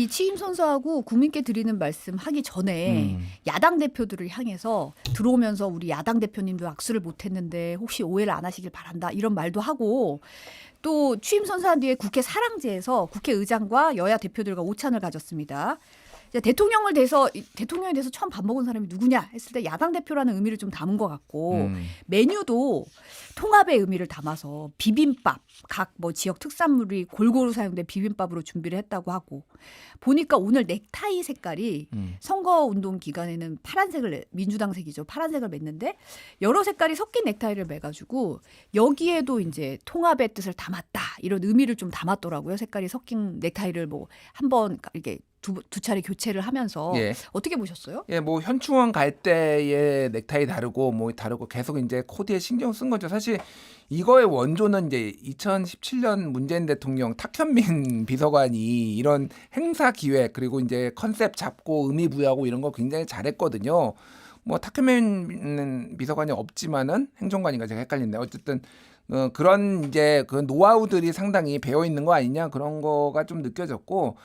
이 취임 선서하고 국민께 드리는 말씀 하기 전에 야당 대표들을 향해서 들어오면서 우리 야당 대표님도 악수를 못했는데 혹시 오해를 안 하시길 바란다 이런 말도 하고 또 취임 선서한 뒤에 국회 사랑제에서 국회의장과 여야 대표들과 오찬을 가졌습니다. 대통령에 대해서 처음 밥 먹은 사람이 누구냐 했을 때 야당 대표라는 의미를 좀 담은 것 같고 메뉴도 통합의 의미를 담아서 비빔밥 각 뭐 지역 특산물이 골고루 사용된 비빔밥으로 준비를 했다고 하고 보니까 오늘 넥타이 색깔이 선거운동 기간에는 파란색을 민주당색이죠. 파란색을 맸는데 여러 색깔이 섞인 넥타이를 매가지고 여기에도 이제 통합의 뜻을 담았다 이런 의미를 좀 담았더라고요. 색깔이 섞인 넥타이를 뭐 한번 이렇게 두 차례 교체를 하면서 예. 어떻게 보셨어요? 예, 뭐 현충원 갈 때의 넥타이 다르고 뭐 다르고 계속 이제 코디에 신경 쓴 거죠. 사실 이거의 원조는 이제 2017년 문재인 대통령 탁현민 비서관이 이런 행사 기획 그리고 이제 컨셉 잡고 의미 부여하고 이런 거 굉장히 잘했거든요. 뭐 탁현민 비서관이 없지만은 행정관인가 제가 헷갈린데 어쨌든 그런 이제 그 노하우들이 상당히 배어 있는 거 아니냐 그런 거가 좀 느껴졌고.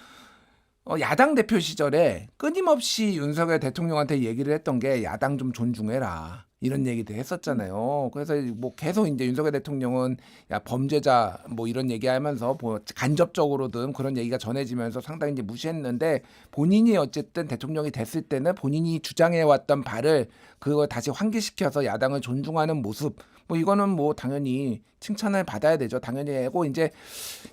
야당 대표 시절에 끊임없이 윤석열 대통령한테 얘기를 했던 게 야당 좀 존중해라. 이런 얘기도 했었잖아요. 그래서 뭐 계속 이제 윤석열 대통령은 야 범죄자 뭐 이런 얘기하면서 뭐 간접적으로든 그런 얘기가 전해지면서 상당히 이제 무시했는데 본인이 어쨌든 대통령이 됐을 때는 본인이 주장해왔던 바를 그걸 다시 환기시켜서 야당을 존중하는 모습 뭐 이거는 뭐 당연히 칭찬을 받아야 되죠. 당연히 하고 이제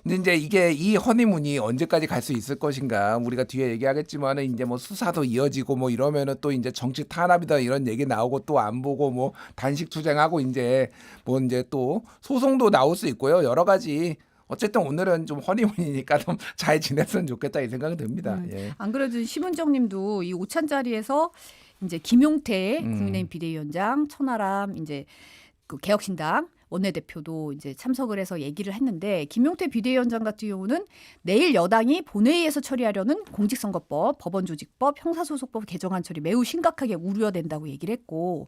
이게 이 허니문이 언제까지 갈 수 있을 것인가 우리가 뒤에 얘기하겠지만은 이제 뭐 수사도 이어지고 뭐 이러면은 또 이제 정치 탄압이다 이런 얘기 나오고 또 안 보고 뭐 단식 투쟁하고 이제 뭐 이제 또 소송도 나올 수 있고요. 여러 가지 어쨌든 오늘은 좀 허니문이니까 좀 잘 지냈으면 좋겠다 이 생각이 듭니다. 예. 안 그래도 심은정님도 이 오찬 자리에서 이제 김용태 국민의힘 비대위원장, 천하람 이제 그 개혁신당 원내대표도 이제 참석을 해서 얘기를 했는데 김용태 비대위원장 같은 경우는 내일 여당이 본회의에서 처리하려는 공직선거법, 법원조직법, 형사소송법 개정안 처리 매우 심각하게 우려된다고 얘기를 했고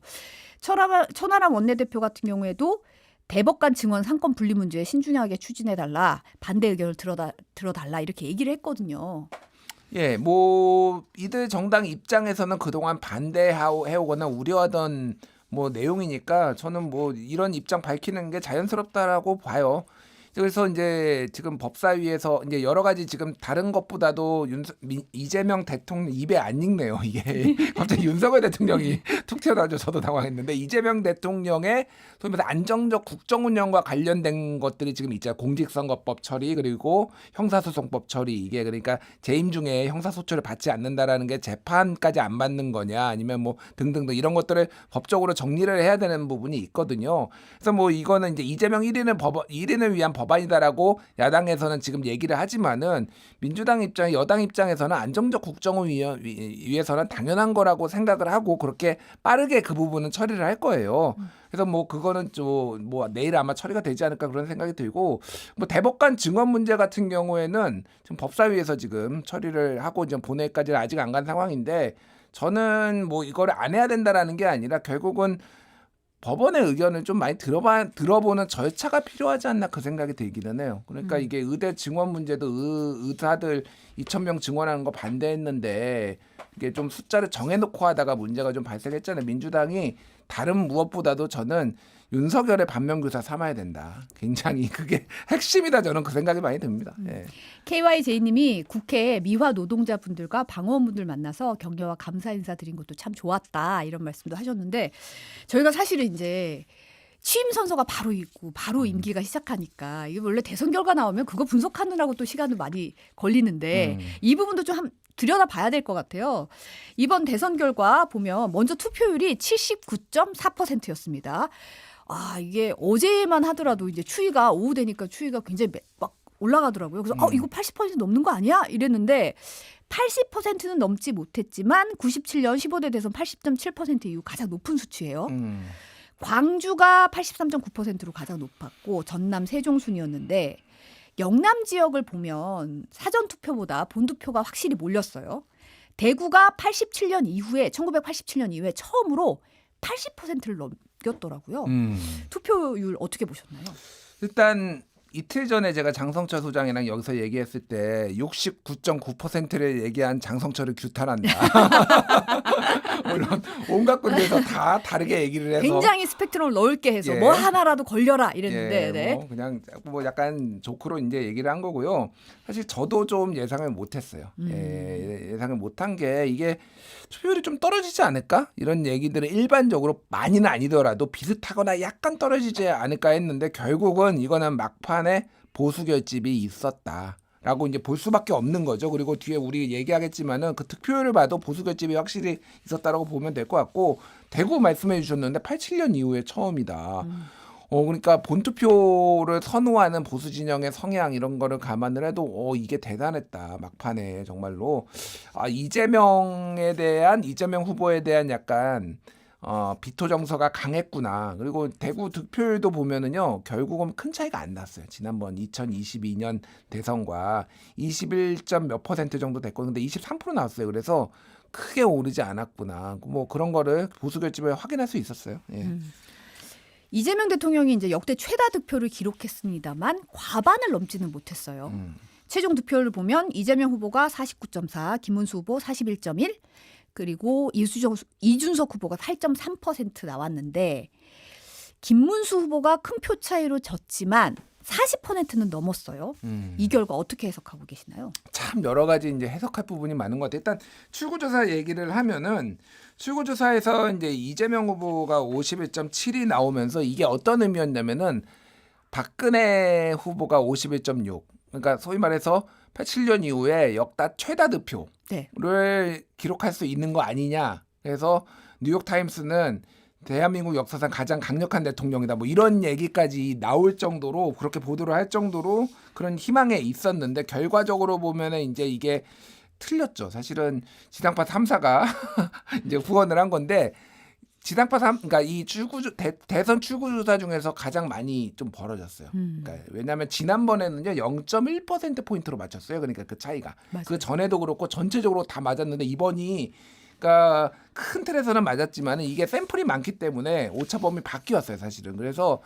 천하람 원내대표 같은 경우에도 대법관 증언 상권 분리 문제 신중하게 추진해달라 반대 의견을 들어달라 이렇게 얘기를 했거든요. 예, 뭐 이들 정당 입장에서는 그동안 반대해오거나 우려하던 뭐 내용이니까 저는 뭐 이런 입장 밝히는 게 자연스럽다라고 봐요. 그래서 이제 지금 법사위에서 이제 여러 가지 지금 다른 것보다도 이재명 대통령 입에 안 읽네요. 이게 갑자기 윤석열 대통령이 툭 튀어나와서 저도 당황했는데 이재명 대통령의 소위 말해서 안정적 국정 운영과 관련된 것들이 지금 있잖아요. 공직선거법 처리 그리고 형사소송법 처리 이게 그러니까 재임 중에 형사소처를 받지 않는다라는 게 재판까지 안 받는 거냐 아니면 뭐 등등등 이런 것들을 법적으로 정리를 해야 되는 부분이 있거든요. 그래서 뭐 이거는 이제 이재명 1인을 위한 법안이다라고 야당에서는 지금 얘기를 하지만은 민주당 입장, 여당 입장에서는 안정적 국정을 위해서는 당연한 거라고 생각을 하고 그렇게 빠르게 그 부분은 처리를 할 거예요. 그래서 뭐 그거는 좀 뭐 내일 아마 처리가 되지 않을까 그런 생각이 들고 뭐 대법관 증언 문제 같은 경우에는 지금 법사위에서 지금 처리를 하고 이제 본회의까지는 아직 안 간 상황인데 저는 뭐 이거를 안 해야 된다라는 게 아니라 결국은 법원의 의견을 좀 많이 들어보는 절차가 필요하지 않나 그 생각이 들기는 해요. 그러니까 이게 의대 증원 문제도 의사들 2,000명 증원하는 거 반대했는데 이게 좀 숫자를 정해놓고 하다가 문제가 좀 발생했잖아요. 민주당이 다른 무엇보다도 저는 윤석열의 반면교사 삼아야 된다. 굉장히 그게 핵심이다. 저는 그 생각이 많이 듭니다. 예. KYJ님이 국회 미화 노동자분들과 방어원분들 만나서 격려와 감사 인사 드린 것도 참 좋았다 이런 말씀도 하셨는데 저희가 사실은 이제 취임 선서가 바로 있고 바로 임기가 시작하니까 이게 원래 대선 결과 나오면 그거 분석하느라고 또 시간도 많이 걸리는데 이 부분도 좀 들여다봐야 될 것 같아요. 이번 대선 결과 보면 먼저 투표율이 79.4%였습니다. 아 이게 어제만 하더라도 이제 추위가 오후 되니까 추위가 굉장히 막 올라가더라고요. 그래서 이거 80% 넘는 거 아니야? 이랬는데 80%는 넘지 못했지만 97년 15대 대선 80.7% 이후 가장 높은 수치예요. 광주가 83.9%로 가장 높았고 전남 세종 순이었는데 영남 지역을 보면 사전투표보다 본투표가 확실히 몰렸어요. 대구가 87년 이후에 1987년 이후에 처음으로 80%를 넘겼더라고요. 투표율 어떻게 보셨나요? 일단 이틀 전에 제가 장성철 소장이랑 여기서 얘기했을 때 69.9%를 얘기한 장성철을 규탄한다. 물론 온갖 군데서 다 다르게 얘기를 해서 굉장히 스펙트럼을 넓게 해서 예. 뭐 하나라도 걸려라 이랬는데 예, 네. 뭐 그냥 뭐 약간 조크로 이제 얘기를 한 거고요. 사실 저도 좀 예상을 못했어요. 예상을 못한 게 이게 투표율이 좀 떨어지지 않을까 이런 얘기들을 일반적으로 많이는 아니더라도 비슷하거나 약간 떨어지지 않을까 했는데 결국은 이거는 막판에 보수 결집이 있었다. 라고 이제 볼 수밖에 없는 거죠. 그리고 뒤에 우리 얘기하겠지만은 그 득표율을 봐도 보수 결집이 확실히 있었다라고 보면 될 것 같고 대구 말씀해 주셨는데 87년 이후에 처음이다. 그러니까 본투표를 선호하는 보수 진영의 성향 이런 거를 감안을 해도 이게 대단했다. 막판에 정말로 이재명 후보에 대한 약간 비토 정서가 강했구나. 그리고 대구 득표율도 보면은요, 결국은 큰 차이가 안 났어요. 지난번 2022년 대선과 21점 몇 % 정도 됐거든요. 근데 23% 나왔어요. 그래서 크게 오르지 않았구나. 뭐 그런 거를 보수 결집에 확인할 수 있었어요. 예. 이재명 대통령이 이제 역대 최다 득표를 기록했습니다만 과반을 넘지는 못했어요. 최종 득표를 보면 이재명 후보가 49.4, 김문수 후보 41.1, 그리고 이준석 후보가 8.3% 나왔는데 김문수 후보가 큰 표 차이로 졌지만 40%는 넘었어요. 이 결과 어떻게 해석하고 계시나요? 참 여러 가지 이제 해석할 부분이 많은 것 같아요. 일단 출구조사 얘기를 하면은 출구조사에서 이제 이재명 후보가 51.7이 나오면서 이게 어떤 의미였냐면은 박근혜 후보가 51.6. 그러니까 소위 말해서 87년 이후에 역대 최다 득표를 네. 기록할 수 있는 거 아니냐. 그래서 뉴욕타임스는 대한민국 역사상 가장 강력한 대통령이다. 뭐 이런 얘기까지 나올 정도로 그렇게 보도를 할 정도로 그런 희망에 있었는데 결과적으로 보면은 이제 이게 틀렸죠. 사실은 지상파 3사가 이제 후원을 한 건데 지상파 3, 그러니까 이 대선 출구조사 중에서 가장 많이 좀 벌어졌어요. 그러니까 왜냐하면 지난번에는요 0.1% 포인트로 맞췄어요. 그러니까 그 차이가. 맞아요. 그 전에도 그렇고 전체적으로 다 맞았는데 이번이 그러니까 큰 틀에서는 맞았지만 이게 샘플이 많기 때문에 오차범위 바뀌었어요. 사실은. 그래서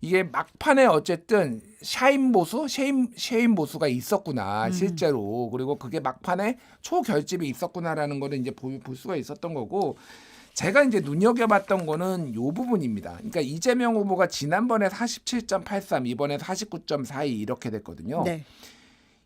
이게 막판에 어쨌든 쉐임 보수가 있었구나 실제로. 그리고 그게 막판에 초결집이 있었구나라는 거를 이제 볼 수가 있었던 거고. 제가 이제 눈여겨봤던 거는 요 bu분입니다. 그러니까 이재명 후보가 지난번에 47.83, 이번에 49.42 이렇게 됐거든요. 네.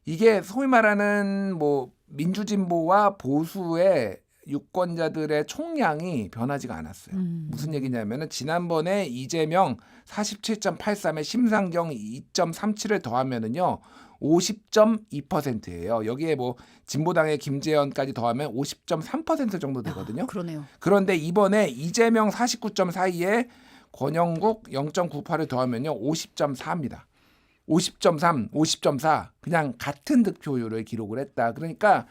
이게 소위 말하는 뭐 민주진보와 보수의 유권자들의 총량이 변하지가 않았어요. 무슨 얘기냐면은 지난번에 이재명 47.83에 심상정 2.37을 더하면은요 50.2%예요. 여기에 뭐 진보당의 김재현까지 더하면 50.3% 정도 되거든요. 그러네요. 그런데 이번에 이재명 49.42에 권영국 0.98을 더하면요 50.4입니다. 50.3, 50.4 그냥 같은 득표율을 기록을 했다. 그러니까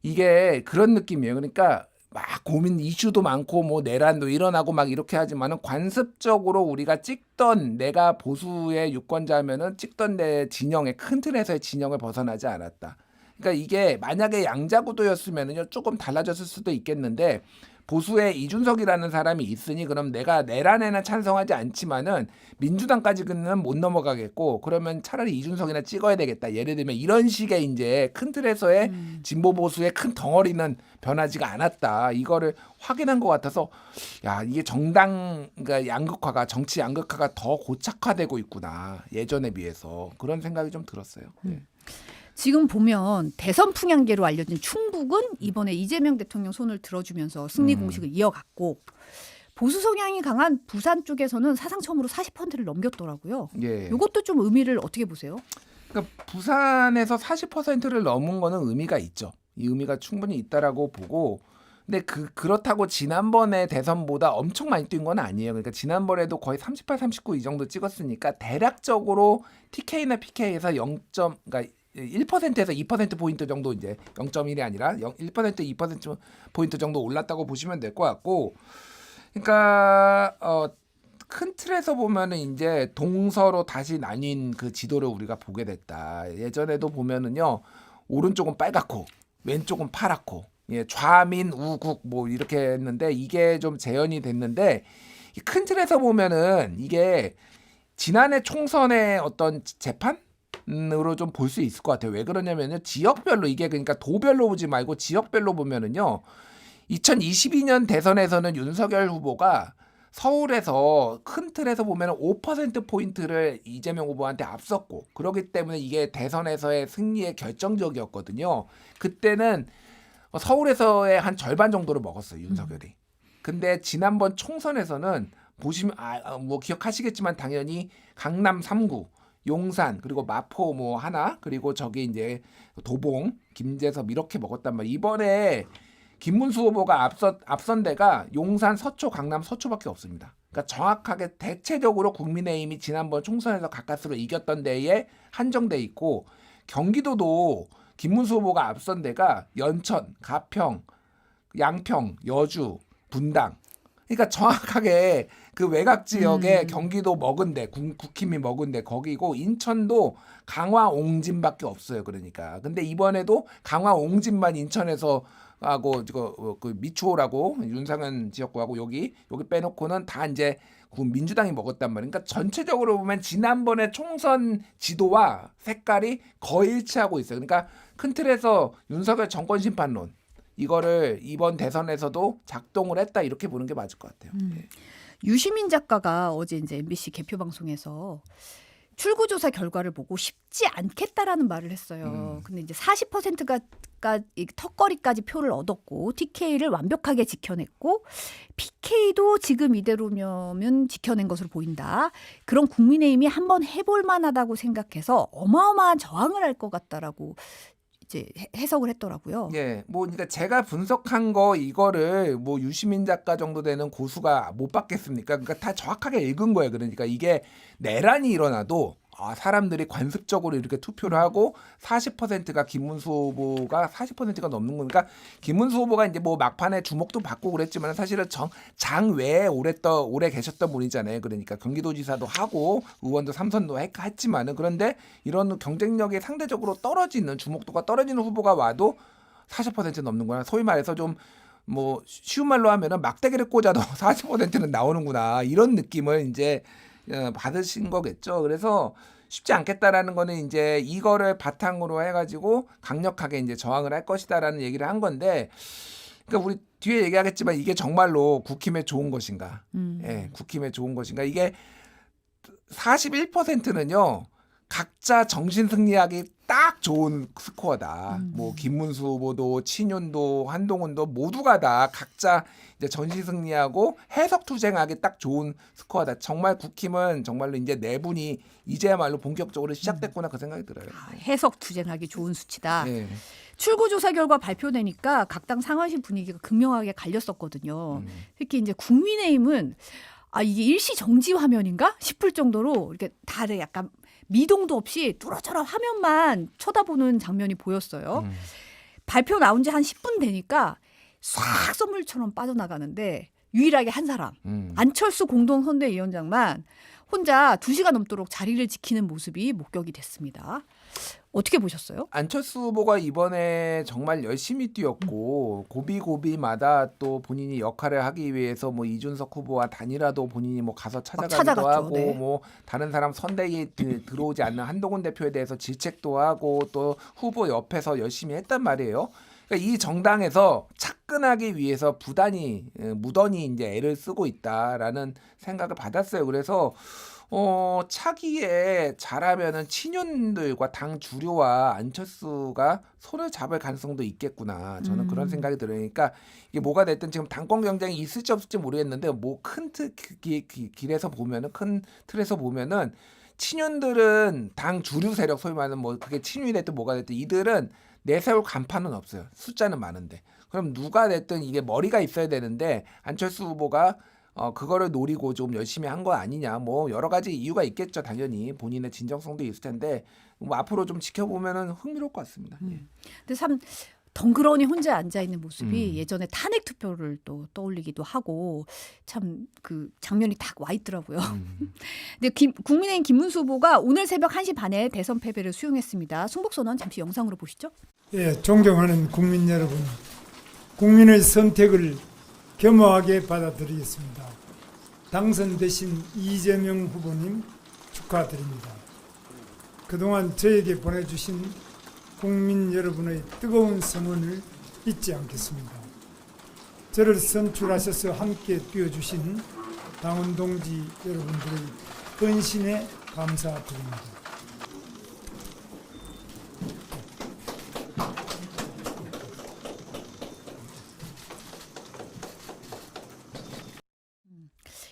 이게 그런 느낌이에요. 그러니까 막 고민 이슈도 많고 뭐 내란도 일어나고 막 이렇게 하지만은 관습적으로 우리가 찍던 내가 보수의 유권자면은 찍던 내 진영의 큰 틀에서의 진영을 벗어나지 않았다. 그러니까 이게 만약에 양자구도였으면은요 조금 달라졌을 수도 있겠는데 보수에 이준석이라는 사람이 있으니 그럼 내가 내란에는 찬성하지 않지만은 민주당까지는 못 넘어가겠고 그러면 차라리 이준석이나 찍어야 되겠다. 예를 들면 이런 식의 이제 큰 틀에서의 진보 보수의 큰 덩어리는 변하지가 않았다. 이거를 확인한 것 같아서 야 이게 정당 그러니까 양극화가 정치 양극화가 더 고착화되고 있구나. 예전에 비해서 그런 생각이 좀 들었어요. 네. 지금 보면 대선 풍향계로 알려진 충북은 이번에 이재명 대통령 손을 들어주면서 승리 공식을 이어갔고 보수 성향이 강한 부산 쪽에서는 사상 처음으로 40%를 넘겼더라고요. 예. 이것도 좀 의미를 어떻게 보세요? 그러니까 부산에서 40%를 넘은 거는 의미가 있죠. 이 의미가 충분히 있다라고 보고 근데 그렇다고 지난번에 대선보다 엄청 많이 뛴 건 아니에요. 그러니까 지난번에도 거의 38, 39 이 정도 찍었으니까 대략적으로 TK나 PK에서 그러니까 1%에서 2% 포인트 정도 이제 0.1이 아니라 1% 2% 포인트 정도 올랐다고 보시면 될 것 같고, 그러니까 큰 틀에서 보면은 이제 동서로 다시 나뉜 그 지도를 우리가 보게 됐다. 예전에도 보면은요 오른쪽은 빨갛고 왼쪽은 파랗고 예, 좌민 우국 뭐 이렇게 했는데 이게 좀 재현이 됐는데 큰 틀에서 보면은 이게 지난해 총선의 어떤 재판으로 좀 볼 수 있을 것 같아요. 왜 그러냐면요. 지역별로 이게 그러니까 도별로 보지 말고 지역별로 보면은요. 2022년 대선에서는 윤석열 후보가 서울에서 큰 틀에서 보면 5%포인트를 이재명 후보한테 앞섰고 그렇기 때문에 이게 대선에서의 승리에 결정적이었거든요. 그때는 서울에서의 한 절반 정도를 먹었어요. 윤석열이. 근데 지난번 총선에서는 보시면 뭐 기억하시겠지만 당연히 강남 3구, 용산 그리고 마포 뭐 하나 그리고 저기 이제 도봉, 김제섭 이렇게 먹었단 말이에요. 이번에 김문수 후보가 앞선 데가 용산 서초, 강남 서초밖에 없습니다. 그러니까 정확하게 대체적으로 국민의힘이 지난번 총선에서 가까스로 이겼던 데에 한정돼 있고 경기도도 김문수 후보가 앞선 데가 연천, 가평, 양평, 여주, 분당. 그러니까 정확하게 그 외곽 지역에 경기도 먹은 데, 국힘이 먹은 데 거기고 인천도 강화 옹진밖에 없어요. 그러니까. 근데 이번에도 강화 옹진만 인천에서 하고 그 미추홀하고 윤상현 지역구하고 여기 빼놓고는 다 이제 민주당이 먹었단 말이에요. 그러니까 전체적으로 보면 지난번에 총선 지도와 색깔이 거의 일치하고 있어요. 그러니까 큰 틀에서 윤석열 정권 심판론 이거를 이번 대선에서도 작동을 했다 이렇게 보는 게 맞을 것 같아요. 네. 유시민 작가가 어제 이제 MBC 개표 방송에서 출구조사 결과를 보고 쉽지 않겠다라는 말을 했어요. 근데 이제 40%가 턱걸이까지 표를 얻었고 TK를 완벽하게 지켜냈고 PK도 지금 이대로면 지켜낸 것으로 보인다. 그런 국민의힘이 한번 해볼 만하다고 생각해서 어마어마한 저항을 할 것 같다라고 이제 해석을 했더라고요. 예, 뭐 그러니까 제가 분석한 거 이거를 뭐 유시민 작가 정도 되는 고수가 못 받겠습니까? 그러니까 다 정확하게 읽은 거예요. 그러니까 이게 내란이 일어나도 사람들이 관습적으로 이렇게 투표를 하고 40%가 김문수 후보가 40%가 넘는 거니까 김문수 후보가 이제 뭐 막판에 주목도 받고 그랬지만 사실은 장 외에 오래 계셨던 분이잖아요. 그러니까 경기도지사도 하고 의원도 3선도 했지만은 그런데 이런 경쟁력이 상대적으로 떨어지는 주목도가 떨어지는 후보가 와도 40% 넘는 거나 소위 말해서 좀 뭐 쉬운 말로 하면은 막대기를 꽂아도 40%는 나오는구나 이런 느낌을 이제 받으신 거겠죠. 그래서 쉽지 않겠다라는 거는 이제 이거를 바탕으로 해가지고 강력하게 이제 저항을 할 것이다라는 얘기를 한 건데, 그러니까 우리 뒤에 얘기하겠지만 이게 정말로 국힘에 좋은 것인가? 예, 국힘에 좋은 것인가? 이게 41%는요. 각자 정신 승리하기 딱 좋은 스코어다. 뭐 김문수 후보도 친윤도 한동훈도 모두가 다 각자 이제 정신 승리하고 해석 투쟁하기 딱 좋은 스코어다. 정말 국힘은 정말로 이제 내분이 이제야말로 본격적으로 시작됐구나 그 생각이 들어요. 해석 투쟁하기 좋은 수치다. 네. 출구조사 결과 발표되니까 각 당 상황실 분위기가 극명하게 갈렸었거든요. 특히 이제 국민의힘은 이게 일시 정지 화면인가 싶을 정도로 이렇게 다들 약간 미동도 없이 뚜렷한 화면만 쳐다보는 장면이 보였어요. 발표 나온 지 한 10분 되니까 싹 썰물처럼 빠져나가는데 유일하게 한 사람 안철수 공동선대위원장만 혼자 2시간 넘도록 자리를 지키는 모습이 목격이 됐습니다. 어떻게 보셨어요? 안철수 후보가 이번에 정말 열심히 뛰었고 고비마다 또 본인이 역할을 하기 위해서 뭐 이준석 후보와 단일화도 본인이 뭐 가서 찾아가기도 하고 네. 뭐 다른 사람 선대에 들어오지 않는 한동훈 대표에 대해서 질책도 하고 또 후보 옆에서 열심히 했단 말이에요. 그러니까 이 정당에서 착근하기 위해서 무던히 이제 애를 쓰고 있다라는 생각을 받았어요. 그래서 차기에 잘하면은 친윤들과 당 주류와 안철수가 손을 잡을 가능성도 있겠구나. 저는 그런 생각이 들으니까 이게 뭐가 됐든 지금 당권 경쟁이 있을지 없을지 모르겠는데 뭐 큰 길에서 보면은 큰 틀에서 보면은 친윤들은 당 주류 세력 소위 말하는 뭐 그게 친윤이 됐든 뭐가 됐든 이들은 내세울 간판은 없어요. 숫자는 많은데. 그럼 누가 됐든 이게 머리가 있어야 되는데 안철수 후보가 그거를 노리고 좀 열심히 한 거 아니냐. 뭐 여러 가지 이유가 있겠죠. 당연히 본인의 진정성도 있을 텐데 뭐 앞으로 좀 지켜보면은 흥미로울 것 같습니다. 예. 근데 참 덩그러니 혼자 앉아 있는 모습이 예전에 탄핵 투표를 또 떠올리기도 하고 참 그 장면이 딱 와 있더라고요. 근데 국민의힘 김문수 후보가 오늘 새벽 1시 반에 대선 패배를 수용했습니다. 승복선언 잠시 영상으로 보시죠. 예, 존경하는 국민 여러분, 국민의 선택을 겸허하게 받아들이겠습니다. 당선되신 이재명 후보님 축하드립니다. 그동안 저에게 보내주신 국민 여러분의 뜨거운 성원을 잊지 않겠습니다. 저를 선출하셔서 함께 뛰어주신 당원 동지 여러분들의 헌신에 감사드립니다.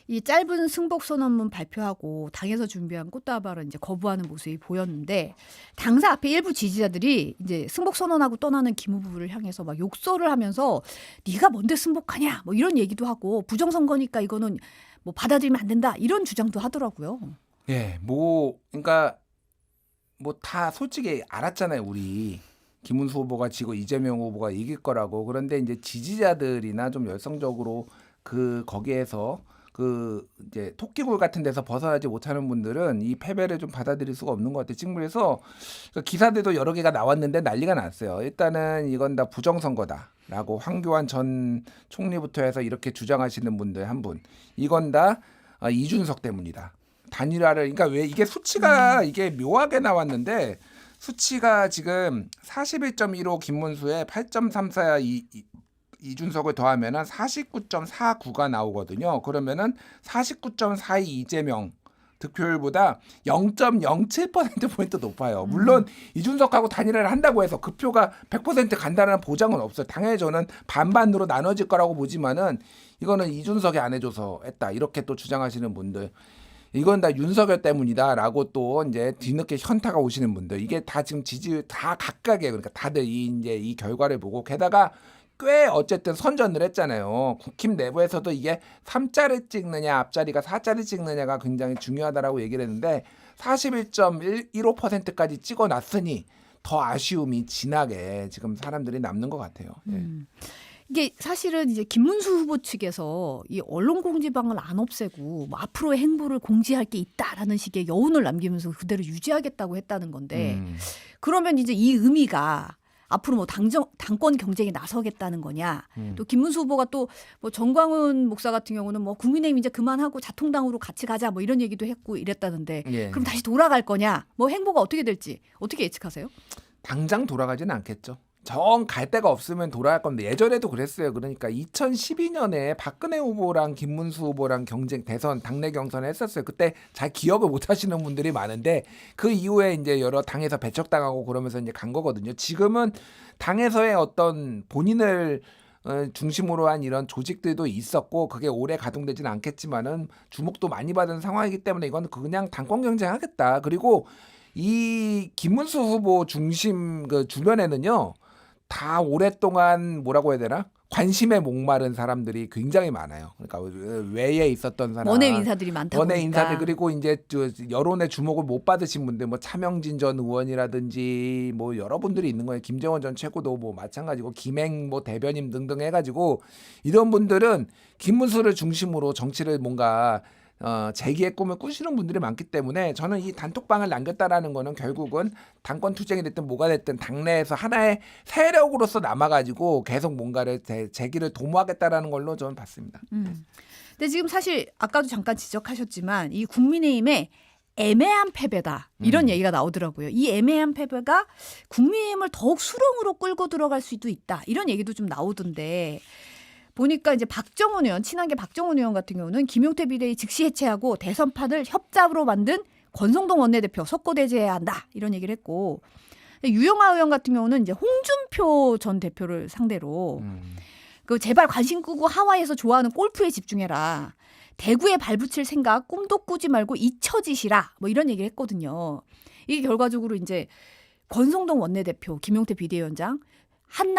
이 짧은 승복 선언문 발표하고 당에서 준비한 꽃다발을 이제 거부하는 모습이 보였는데 당사 앞에 일부 지지자들이 이제 승복 선언하고 떠나는 김 후보를 향해서 막 욕설을 하면서 네가 뭔데 승복하냐 뭐 이런 얘기도 하고 부정선거니까 이거는 뭐 받아들이면 안 된다 이런 주장도 하더라고요. 예, 뭐 그러니까 뭐 다 솔직히 알았잖아요. 우리 김문수 후보가 지고 이재명 후보가 이길 거라고. 그런데 이제 지지자들이나 좀 열성적으로 거기에서 이제 토끼굴 같은 데서 벗어나지 못하는 분들은 이 패배를 좀 받아들일 수가 없는 것 같아요. 지금 그래서 기사들도 여러 개가 나왔는데 난리가 났어요. 일단은 이건 다 부정선거다라고 황교안 전 총리부터 해서 이렇게 주장하시는 분들 한 분. 이건 다 이준석 때문이다. 단일화를 그러니까 왜 이게 수치가 이게 묘하게 나왔는데 수치가 지금 41.15 김문수에 8.34 이준석을 더하면은 49.49가 나오거든요. 그러면은 49.42 이재명 득표율보다 0.07%포인트 높아요. 물론 이준석하고 단일화를 한다고 해서 그 표가 100% 간다는 보장은 없어요. 당연히 저는 반반으로 나눠질 거라고 보지만은 이거는 이준석이 안 해줘서 했다. 이렇게 또 주장하시는 분들. 이건 다 윤석열 때문이다라고 또 이제 뒤늦게 현타가 오시는 분들. 이게 다 지금 지지율 다 각각이에요. 그러니까 다들 이제 이 결과를 보고 게다가 꽤 어쨌든 선전을 했잖아요. 국힘 내부에서도 이게 3자를 찍느냐 앞자리가 4자를 찍느냐가 굉장히 중요하다라고 얘기를 했는데 41.15%까지 찍어놨으니 더 아쉬움이 진하게 지금 사람들이 남는 것 같아요. 예. 이게 사실은 이제 김문수 후보 측에서 이 언론 공지방을 안 없애고 뭐 앞으로의 행보를 공지할 게 있다라는 식의 여운을 남기면서 그대로 유지하겠다고 했다는 건데 그러면 이제 이 의미가 앞으로 뭐 당권 경쟁에 나서겠다는 거냐. 또 김문수 후보가 또 뭐 정광훈 목사 같은 경우는 뭐 국민의힘 이제 그만하고 자통당으로 같이 가자 뭐 이런 얘기도 했고 이랬다는데 예. 그럼 다시 돌아갈 거냐. 뭐 행보가 어떻게 될지 어떻게 예측하세요? 당장 돌아가지는 않겠죠. 정 갈 데가 없으면 돌아갈 건데 예전에도 그랬어요. 그러니까 2012년에 박근혜 후보랑 김문수 후보랑 경쟁 대선 당내 경선을 했었어요. 그때 잘 기억을 못 하시는 분들이 많은데 그 이후에 이제 여러 당에서 배척당하고 그러면서 이제 간 거거든요. 지금은 당에서의 어떤 본인을 중심으로 한 이런 조직들도 있었고 그게 오래 가동되지는 않겠지만은 주목도 많이 받은 상황이기 때문에 이건 그냥 당권 경쟁하겠다. 그리고 이 김문수 후보 중심 그 주변에는요. 다 오랫동안 뭐라고 해야 되나? 관심에 목마른 사람들이 굉장히 많아요. 그러니까 외에 있었던 사람, 원외 인사들이 많다 보니까. 원외 인사들 그리고 이제 여론의 주목을 못 받으신 분들, 뭐 차명진 전 의원이라든지 뭐 여러분들이 있는 거예요. 김정은 전 최고도 뭐 마찬가지고 김행 뭐 대변인 등등 해가지고 이런 분들은 김문수를 중심으로 정치를 뭔가 재기의 꿈을 꾸시는 분들이 많기 때문에 저는 이 단톡방을 남겼다라는 거는 결국은 당권 투쟁이 됐든 뭐가 됐든 당내에서 하나의 세력으로서 남아가지고 계속 뭔가를 재기를 도모하겠다라는 걸로 저는 봤습니다. 근데 지금 사실 아까도 잠깐 지적하셨지만 이 국민의힘의 애매한 패배다 이런 얘기가 나오더라고요. 이 애매한 패배가 국민의힘을 더욱 수렁으로 끌고 들어갈 수도 있다 이런 얘기도 좀 나오던데 보니까 이제 박정훈 의원, 친한계 박정훈 의원 같은 경우는 김용태 비대위 즉시 해체하고 대선판을 협잡으로 만든 권성동 원내대표 석고대제해야 한다 이런 얘기를 했고 유영하 의원 같은 경우는 이제 홍준표 전 대표를 상대로 그 제발 관심 끄고 하와이에서 좋아하는 골프에 집중해라. 대구에 발붙일 생각 꿈도 꾸지 말고 잊혀지시라. 뭐 이런 얘기를 했거든요. 이게 결과적으로 이제 권성동 원내대표, 김용태 비대위원장 한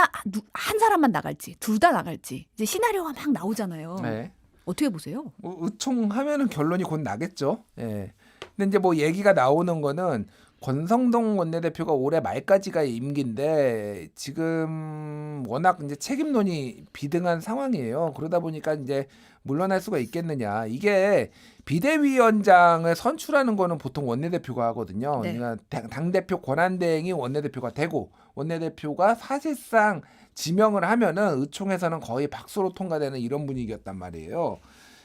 사람만 나갈지 둘 다 나갈지 이제 시나리오가 막 나오잖아요. 네. 어떻게 보세요? 의총하면은 결론이 곧 나겠죠. 예. 근데 이제 뭐 얘기가 나오는 거는 권성동 원내대표가 올해 말까지가 임기인데 지금 워낙 이제 책임론이 비등한 상황이에요. 그러다 보니까 이제 물러날 수가 있겠느냐. 이게 비대위원장을 선출하는 거는 보통 원내대표가 하거든요. 네. 그러니까 당대표 권한대행이 원내대표가 되고 원내대표가 사실상 지명을 하면은 의총에서는 거의 박수로 통과되는 이런 분위기였단 말이에요.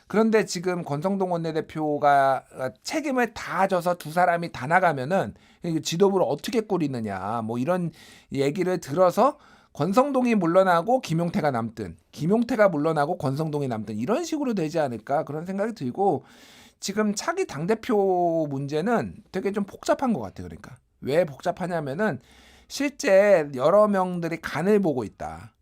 그런데 지금 권성동 원내대표가 책임을 다 져서 두 사람이 다 나가면은 지도부를 어떻게 꾸리느냐 뭐 이런 얘기를 들어서 권성동이 물러나고 김용태가 남든 김용태가 물러나고 권성동이 남든 이런 식으로 되지 않을까 그런 생각이 들고 지금 차기 당대표 문제는 되게 좀 복잡한 것 같아요. 그러니까 왜 복잡하냐면은 실제 여러 명들이 간을 보고 있다.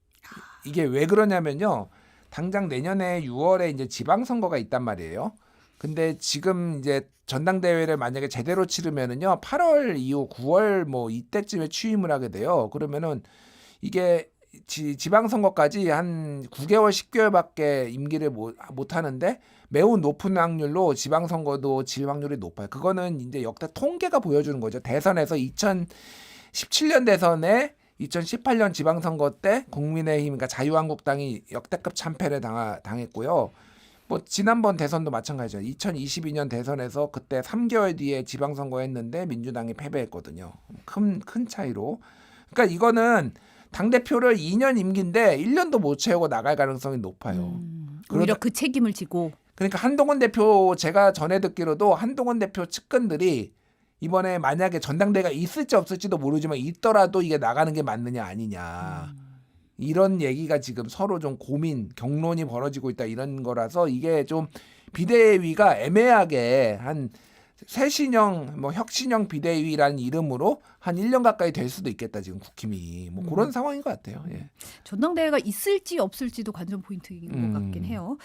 이게 왜 그러냐면요. 당장 내년에 6월에 이제 지방선거가 있단 말이에요. 근데 지금 이제 전당대회를 만약에 제대로 치르면은요, 8월 이후 9월 뭐 이때쯤에 취임을 하게 돼요. 그러면은 이게 지방선거까지 한 9개월, 10개월밖에 임기를 못 하는데 매우 높은 확률로 지방선거도 질 확률이 높아요. 그거는 이제 역대 통계가 보여주는 거죠. 대선에서 2017년 대선에 2018년 지방선거 때 국민의힘, 그러니까 자유한국당이 역대급 참패를 당했고요. 뭐 지난번 대선도 마찬가지죠. 2022년 대선에서 그때 3개월 뒤에 지방선거 했는데 민주당이 패배했거든요. 큰 차이로. 그러니까 이거는 당대표를 2년 임기인데 1년도 못 채우고 나갈 가능성이 높아요. 오히려 그 책임을 지고. 그러니까 한동훈 대표 제가 전에 듣기로도 한동훈 대표 측근들이 이번에 만약에 전당대회가 있을지 없을지도 모르지만 있더라도 이게 나가는 게 맞느냐 아니냐 이런 얘기가 지금 서로 좀 경론이 벌어지고 있다 이런 거라서 이게 좀 비대위가 애매하게 한 새신형 뭐 혁신형 비대위라는 이름으로 한 1년 가까이 될 수도 있겠다 지금 국힘이 뭐 그런 상황인 것 같아요. 예. 전당대회가 있을지 없을지도 관전 포인트인 것 같긴 해요.